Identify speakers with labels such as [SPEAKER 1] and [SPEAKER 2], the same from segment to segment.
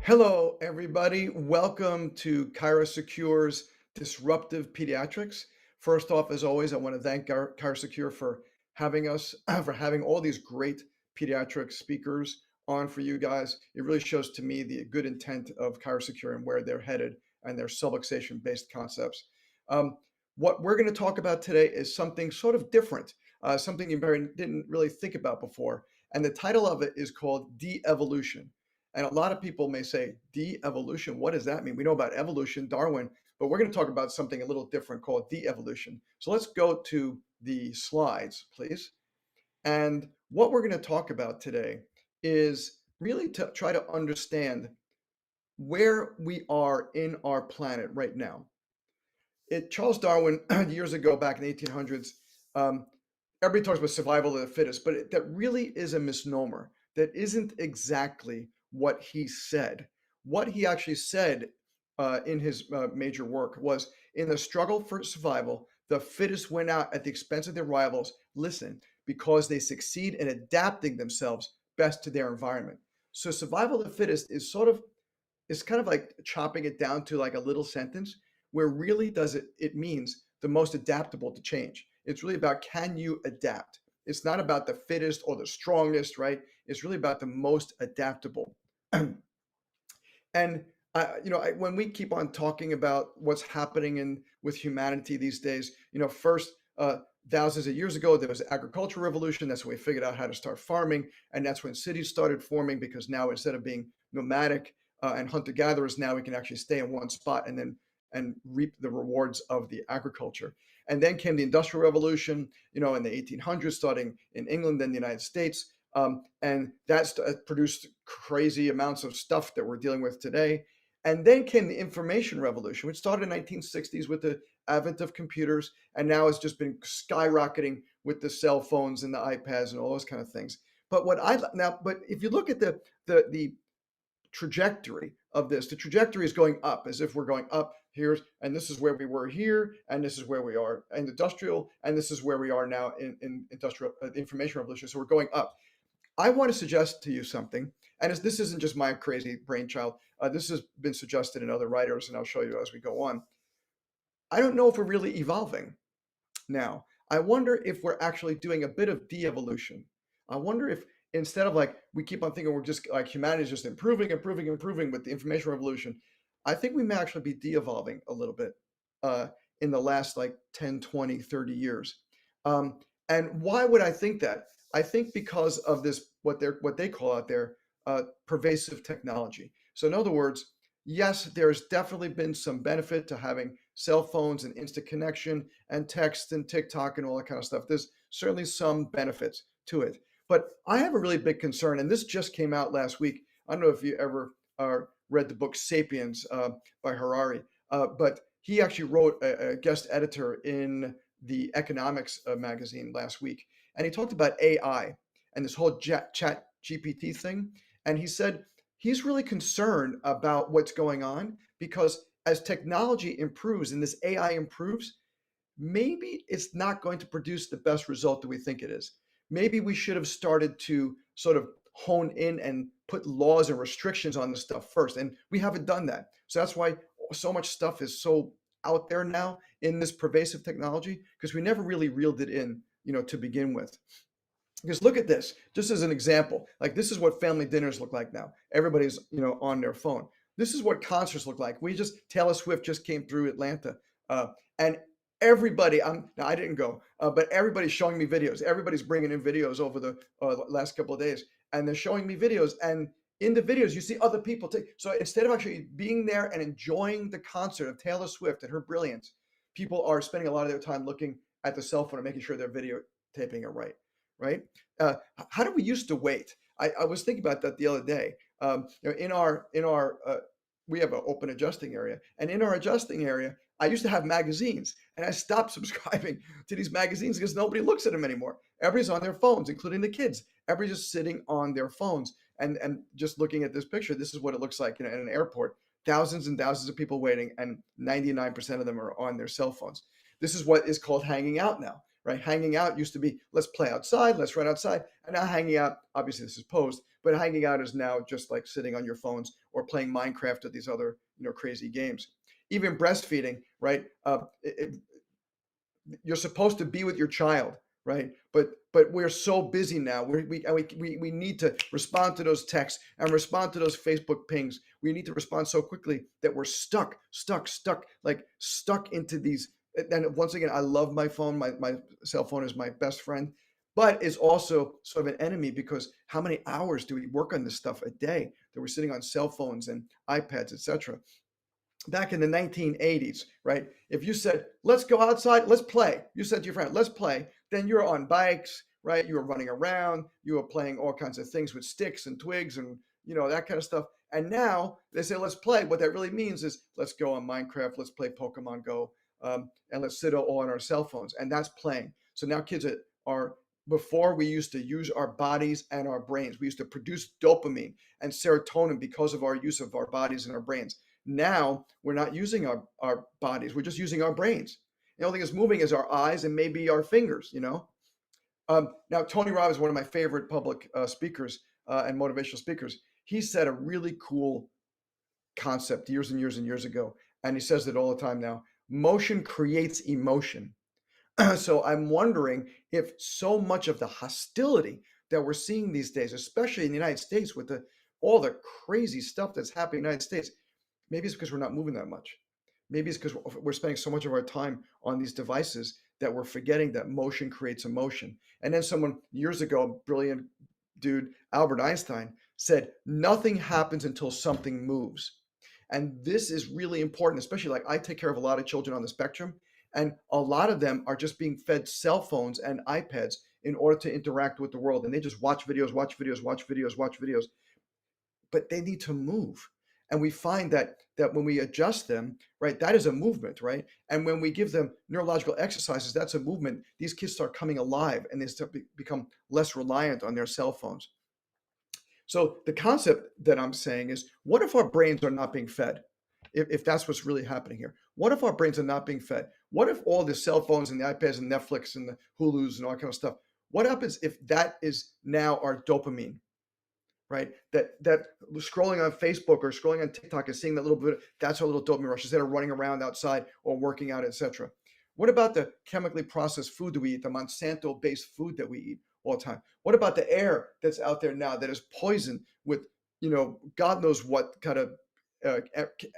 [SPEAKER 1] Hello, everybody. Welcome to ChiroSecure's Disruptive Pediatrics. First off, as always, I want to thank ChiroSecure for having us, for having all these great pediatric speakers on for you guys. It really shows to me the good intent of ChiroSecure and where they're headed and their subluxation-based concepts. Um, what we're going to talk about today is something sort of different, something you didn't really think about before. And the title of it is called de-evolution. And a lot of people may say, de-evolution, what does that mean? We know about evolution, Darwin, but we're going to talk about something a little different called de-evolution. So let's go to the slides, please. And what we're going to talk about today is really to try to understand where we are in our planet right now. Charles Darwin, years ago, back in the 1800s, everybody talks about survival of the fittest, but that really is a misnomer. That isn't exactly what he said. What he actually said in his major work was, in the struggle for survival, the fittest went out at the expense of their rivals, listen, because they succeed in adapting themselves best to their environment. So survival of the fittest is kind of like chopping it down to like a little sentence where really it means the most adaptable to change. It's really about, can you adapt? It's not about the fittest or the strongest, right? It's really about the most adaptable. And when we keep on talking about what's happening with humanity these days, first thousands of years ago there was the agricultural revolution. That's when we figured out how to start farming, and that's when cities started forming, because now instead of being nomadic and hunter-gatherers, now we can actually stay in one spot and reap the rewards of the agriculture. And then came the Industrial Revolution, in the 1800s, starting in England, then the United States. And that produced crazy amounts of stuff that we're dealing with today. And then came the Information Revolution, which started in the 1960s with the advent of computers, and now it's just been skyrocketing with the cell phones and the iPads and all those kind of things. But if you look at the trajectory of this, the trajectory is going up, as if we're going up here, and this is where we were here, and this is where we are in industrial, and this is where we are now in industrial information revolution. So we're going up. I want to suggest to you something, and this isn't just my crazy brainchild. This has been suggested in other writers, and I'll show you as we go on. I don't know if we're really evolving now. I wonder if we're actually doing a bit of de-evolution. I wonder if, instead of like we keep on thinking we're just like humanity is just improving with the information revolution, I think we may actually be de-evolving a little bit in the last like 10, 20, 30 years. And why would I think that? I think because of this, what they call out there, pervasive technology. So in other words, yes, there's definitely been some benefit to having cell phones and instant connection and text and TikTok and all that kind of stuff. There's certainly some benefits to it. But I have a really big concern, and this just came out last week. I don't know if you ever read the book Sapiens by Harari, but he actually wrote a guest editor in the Economics magazine last week. And he talked about AI and this whole chat GPT thing. And he said he's really concerned about what's going on, because as technology improves and this AI improves, maybe it's not going to produce the best result that we think it is. Maybe we should have started to sort of hone in and put laws and restrictions on this stuff first. And we haven't done that. So that's why so much stuff is so out there now in this pervasive technology, because we never really reeled it in, to begin with. Because look at this, just as an example, like this is what family dinners look like now. Everybody's, on their phone. This is what concerts look like. Taylor Swift just came through Atlanta, and everybody, now I didn't go, but everybody's showing me videos. Everybody's bringing in videos over the last couple of days, and they're showing me videos. And in the videos, you see other people so instead of actually being there and enjoying the concert of Taylor Swift and her brilliance, people are spending a lot of their time looking at the cell phone and making sure they're videotaping it right? How do we used to wait? I was thinking about that the other day. In our we have an open adjusting area, and in our adjusting area, I used to have magazines, and I stopped subscribing to these magazines because nobody looks at them anymore. Everybody's on their phones, including the kids. Everybody's just sitting on their phones and just looking at this picture. This is what it looks like in an airport. Thousands and thousands of people waiting, and 99% of them are on their cell phones. This is what is called hanging out now, right? Hanging out used to be, let's play outside, let's run outside. And now hanging out, obviously this is posed, but hanging out is now just like sitting on your phones or playing Minecraft or these other, crazy games. Even breastfeeding, right? You're supposed to be with your child, right? But we're so busy now. We need to respond to those texts and respond to those Facebook pings. We need to respond so quickly that we're stuck, like stuck into these. And once again, I love my phone. My cell phone is my best friend, but is also sort of an enemy, because how many hours do we work on this stuff a day that we're sitting on cell phones and iPads, etc. Back in the 1980s, right? If you said, let's go outside, let's play, you said to your friend, let's play, then you're on bikes, right? You were running around, you were playing all kinds of things with sticks and twigs and, that kind of stuff. And now they say, let's play. What that really means is, let's go on Minecraft, let's play Pokemon Go, and let's sit all on our cell phones. And that's playing. So now kids are before, we used to use our bodies and our brains. We used to produce dopamine and serotonin because of our use of our bodies and our brains. Now we're not using our bodies. We're just using our brains. The only thing that's moving is our eyes and maybe our fingers, Now, Tony Robbins is one of my favorite public speakers and motivational speakers. He said a really cool concept years and years and years ago, and he says it all the time now. Motion creates emotion. So I'm wondering if so much of the hostility that we're seeing these days, especially in the United States with all the crazy stuff that's happening in the United States, maybe it's because we're not moving that much. Maybe it's because we're spending so much of our time on these devices that we're forgetting that motion creates emotion. And then someone years ago, a brilliant dude, Albert Einstein, said, nothing happens until something moves. And this is really important, especially like I take care of a lot of children on the spectrum, and a lot of them are just being fed cell phones and iPads in order to interact with the world. And they just watch videos, but they need to move. And we find that when we adjust them, right, that is a movement, right? And when we give them neurological exercises, that's a movement. These kids start coming alive and they start become less reliant on their cell phones. So the concept that I'm saying is, what if our brains are not being fed? If that's what's really happening here, what if our brains are not being fed? What if all the cell phones and the iPads and Netflix and the Hulus and all that kind of stuff, what happens if that is now our dopamine? Right? That scrolling on Facebook or scrolling on TikTok and seeing that little bit, that's our little dopamine rush instead of running around outside or working out, etc. What about the chemically processed food that we eat, the Monsanto-based food that we eat all the time? What about the air that's out there now that is poisoned with, God knows what kind of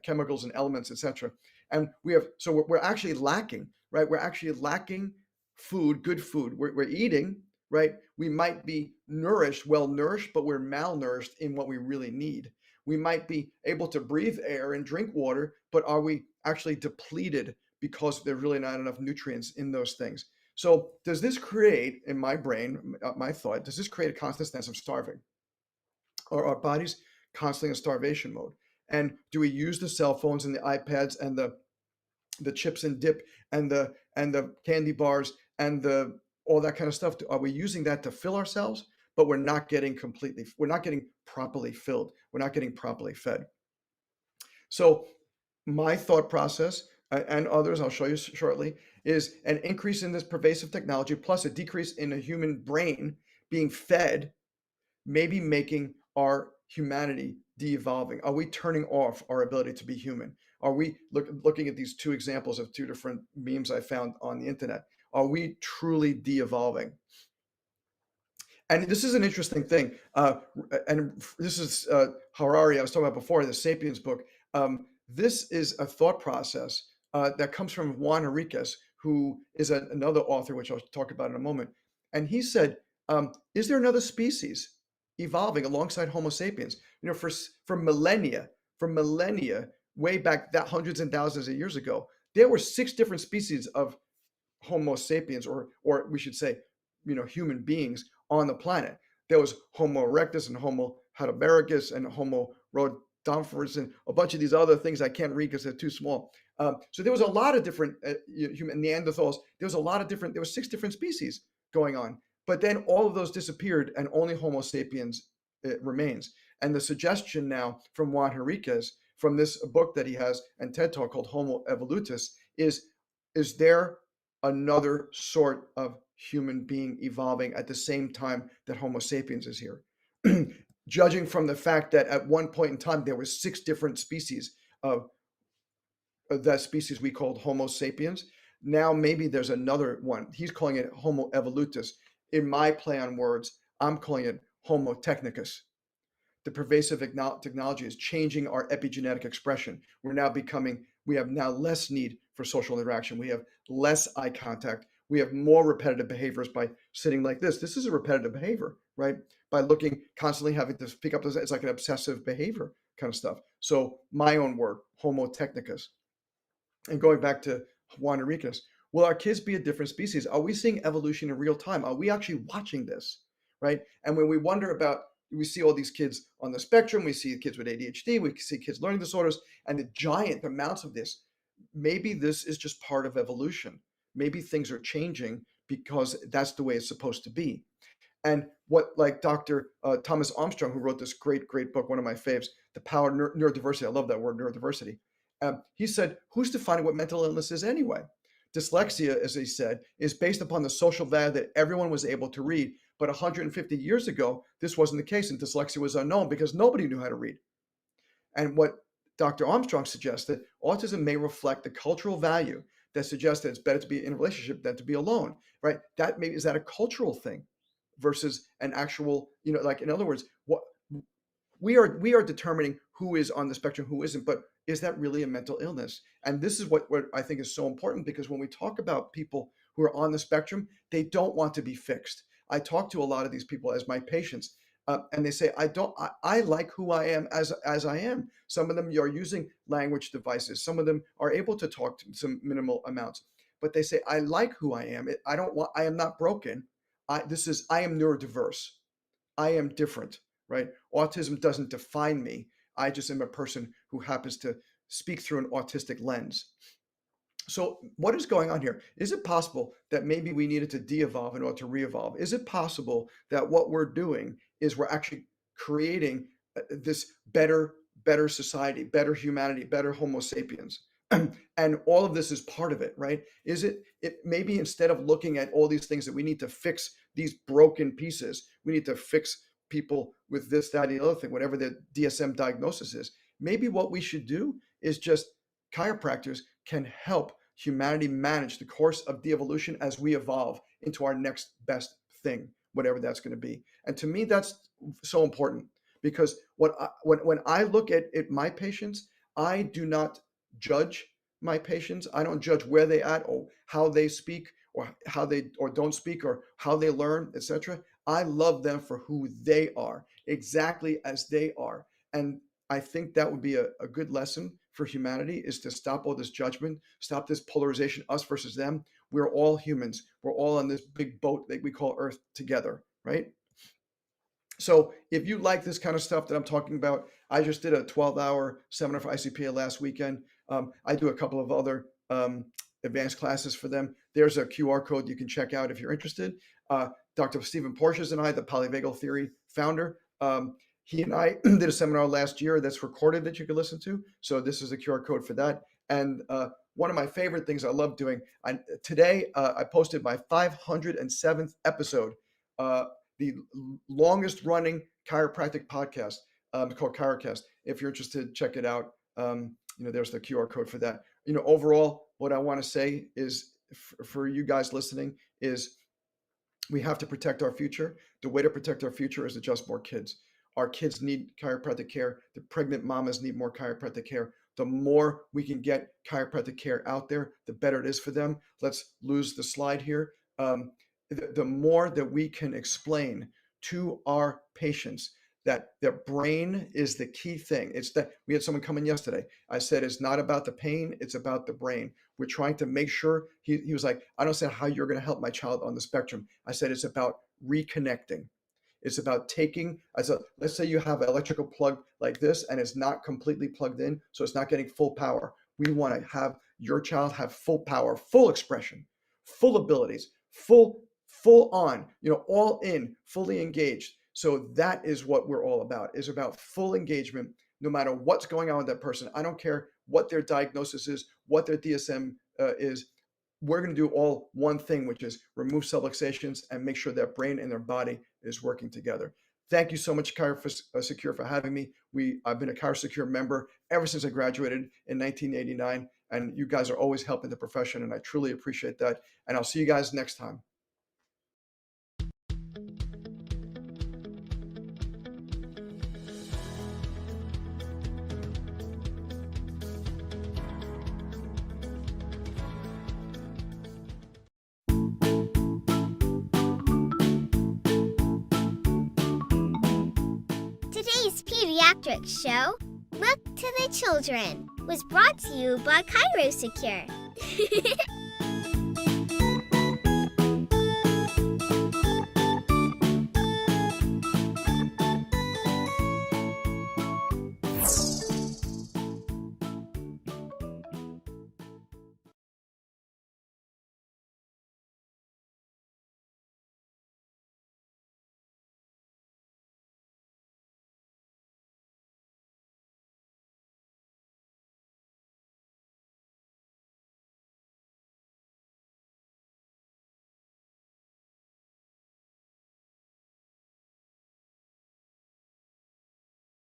[SPEAKER 1] chemicals and elements, etc. And we're actually lacking, right? We're actually lacking food, good food. We're eating, right? We might be nourished, well nourished, but we're malnourished in what we really need. We might be able to breathe air and drink water, but are we actually depleted because there's really not enough nutrients in those things? So does this create, in my brain, my thought, does this create a constant sense of starving? Or our bodies constantly in starvation mode? And do we use the cell phones and the iPads and the chips and dip and the candy bars and all that kind of stuff? Are we using that to fill ourselves? But we're not getting properly filled. We're not getting properly fed. So my thought process, and others I'll show you shortly, is an increase in this pervasive technology plus a decrease in a human brain being fed, maybe making our humanity de-evolving. Are we turning off our ability to be human? Are we looking at these two examples of two different memes I found on the internet? Are we truly de-evolving? And this is an interesting thing. And this is Harari, I was talking about before, the Sapiens book. This is a thought process that comes from Juan Henriquez, who is another author, which I'll talk about in a moment. And he said, is there another species evolving alongside Homo sapiens? For millennia, way back that hundreds and thousands of years ago, there were 6 different species of Homo sapiens, or we should say, human beings on the planet. There was Homo erectus and Homo heidelbergus and Homo rhodophoros and a bunch of these other things I can't read because they're too small. So there was a lot of different human Neanderthals. There were 6 different species going on. But then all of those disappeared and only Homo sapiens remains. And the suggestion now from Juan Henriquez, from this book that he has and TED Talk called Homo Evolutus, is there another sort of human being evolving at the same time that Homo sapiens is here. Judging from the fact that at one point in time there were 6 different species of that species we called Homo sapiens. Now maybe there's another one. He's calling it Homo evolutus. In my play on words, I'm calling it Homo technicus. The pervasive technology is changing our epigenetic expression. We have now less need for social interaction. We have less eye contact. We have more repetitive behaviors by sitting like this. This is a repetitive behavior, right? By looking, constantly having to pick up, it's like an obsessive behavior kind of stuff. So my own word, Homo technicus. And going back to Juan Enriquez, will our kids be a different species? Are we seeing evolution in real time? Are we actually watching this, right? And when we wonder about, we see all these kids on the spectrum, we see kids with ADHD, we see kids learning disorders, and the giant amounts of this. Maybe this is just part of evolution. Maybe things are changing because that's the way it's supposed to be. And what, like Dr. Thomas Armstrong, who wrote this great book, one of my faves, The Power of Neurodiversity. I love that word, neurodiversity. He said, who's defining what mental illness is anyway? Dyslexia, as he said, is based upon the social value that everyone was able to read. But 150 years ago, this wasn't the case, and dyslexia was unknown because nobody knew how to read. And what Dr. Armstrong suggested, autism may reflect the cultural value that suggests that it's better to be in a relationship than to be alone, right? That maybe is that a cultural thing versus an actual, like, in other words, what we are determining who is on the spectrum, who isn't, but is that really a mental illness? And this is what I think is so important, because when we talk about people who are on the spectrum, they don't want to be fixed. I talk to a lot of these people as my patients, and they say, I like who I am as I am. Some of them are using language devices. Some of them are able to talk to some minimal amounts, but they say, I like who I am. I am not broken. I am neurodiverse. I am different, right? Autism doesn't define me. I just am a person who happens to speak through an autistic lens. So what is going on here? Is it possible that maybe we needed to de-evolve in order to re-evolve? Is it possible that what we're doing is we're actually creating this better society, better humanity, better Homo sapiens? And all of this is part of it, right? Is it maybe instead of looking at all these things that we need to fix these broken pieces, we need to fix people with this, that, and the other thing, whatever the DSM diagnosis is. Maybe what we should do is just chiropractors can help humanity manage the course of de-evolution as we evolve into our next best thing, whatever that's going to be. And to me, that's so important, because when I look at my patients, I do not judge my patients. I don't judge where they at or how they speak or how they or don't speak or how they learn, etc. I love them for who they are, exactly as they are. And I think that would be a good lesson for humanity, is to stop all this judgment, stop this polarization, us versus them. We're all humans. We're all on this big boat that we call Earth together, right? So if you like this kind of stuff that I'm talking about, I just did a 12-hour seminar for ICPA last weekend. I do a couple of other advanced classes for them. There's a QR code you can check out if you're interested. Dr. Stephen Porches and I, the polyvagal theory founder, he and I did a seminar last year that's recorded that you can listen to. So this is a QR code for that. And one of my favorite things I love doing, today I posted my 507th episode, the longest running chiropractic podcast called ChiroCast. If you're interested, check it out. There's the QR code for that. Overall, what I want to say is for you guys listening is we have to protect our future. The way to protect our future is to just more kids. Our kids need chiropractic care. The pregnant mamas need more chiropractic care. The more we can get chiropractic care out there, the better it is for them. Let's lose the slide here. The more that we can explain to our patients that their brain is the key thing. It's that we had someone come in yesterday. I said, it's not about the pain, it's about the brain. We're trying to make sure, he was like, I don't see how you're going to help my child on the spectrum. I said, it's about reconnecting. It's about let's say you have an electrical plug like this and it's not completely plugged in, so it's not getting full power. We want to have your child have full power, full expression, full abilities, full on, all in, fully engaged. So that is what we're all about, is about full engagement, no matter what's going on with that person. I don't care what their diagnosis is, what their DSM is. we're going to do all one thing, which is remove subluxations and make sure their brain and their body is working together. Thank you so much, ChiroSecure, for having me. I've been a ChiroSecure member ever since I graduated in 1989, and you guys are always helping the profession, and I truly appreciate that. And I'll see you guys next time.
[SPEAKER 2] Today's pediatrics show, Look to the Children, was brought to you by ChiroSecure.